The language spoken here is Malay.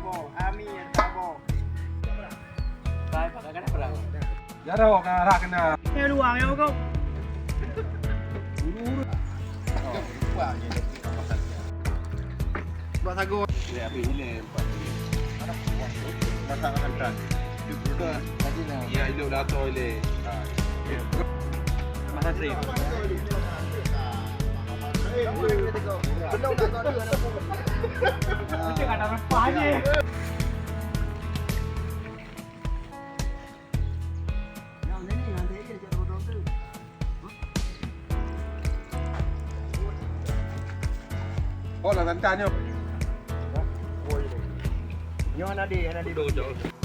tabo, ami yang tabo. Baik, pakai perang. Jara kok arah kena. Ini luang ya kau. Buat sagu. Ini api ini empat. Masak hantar. Juga. Iya, hidup dato ile. Masa sih. Belum nak kau dia. Mesti ada rempahnya. Oh, lah tanya. Nyo nanti Duduk.